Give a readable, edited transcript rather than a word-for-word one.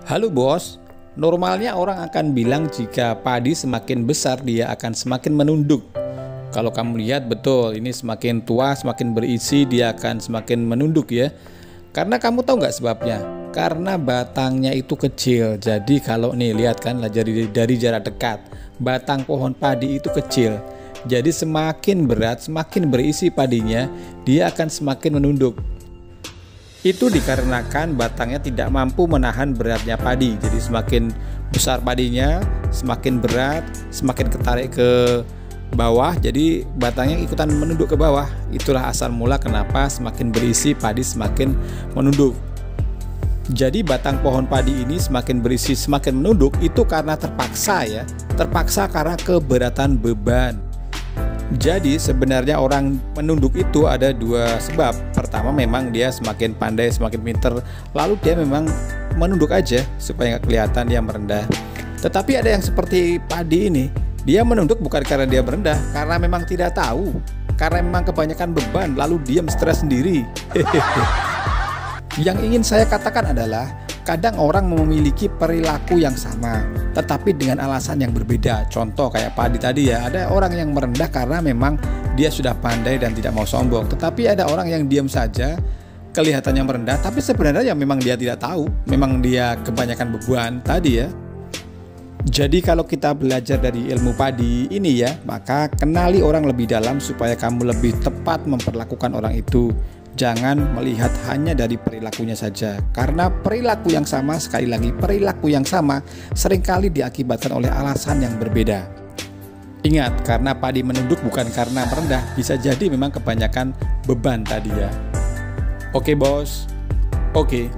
Halo bos, normalnya orang akan bilang jika padi semakin besar dia akan semakin menunduk. Kalau kamu lihat betul, ini semakin tua, semakin berisi dia akan semakin menunduk ya. Karena kamu tahu nggak sebabnya? Karena batangnya itu kecil. Jadi kalau nih lihat kan dari jarak dekat, batang pohon padi itu kecil. Jadi semakin berat, semakin berisi padinya, dia akan semakin menunduk. Itu dikarenakan batangnya tidak mampu menahan beratnya padi. Jadi semakin besar padinya, semakin berat, semakin ketarik ke bawah, jadi batangnya ikutan menunduk ke bawah. Itulah asal mula kenapa semakin berisi padi semakin menunduk. Jadi batang pohon padi ini semakin berisi semakin menunduk itu karena terpaksa ya. Terpaksa karena keberatan beban. Jadi sebenarnya orang menunduk itu ada dua sebab. Pertama memang dia semakin pandai, semakin pinter, lalu dia memang menunduk aja supaya nggak kelihatan dia merendah. Tetapi ada yang seperti padi ini, dia menunduk bukan karena dia merendah, karena memang tidak tahu, karena memang kebanyakan beban, lalu dia stres sendiri. Yang ingin saya katakan adalah kadang orang memiliki perilaku yang sama, tetapi dengan alasan yang berbeda. Contoh kayak padi tadi ya, ada orang yang merendah karena memang dia sudah pandai dan tidak mau sombong. Tetapi ada orang yang diam saja, kelihatannya merendah, tapi sebenarnya ya memang dia tidak tahu, memang dia kebanyakan beban tadi ya. Jadi kalau kita belajar dari ilmu padi ini ya, maka kenali orang lebih dalam supaya kamu lebih tepat memperlakukan orang itu. Jangan melihat hanya dari perilakunya saja, karena perilaku yang sama, sekali lagi perilaku yang sama seringkali diakibatkan oleh alasan yang berbeda. Ingat, karena padi menunduk bukan karena merendah, bisa jadi memang kebanyakan beban tadi ya. Oke bos, oke.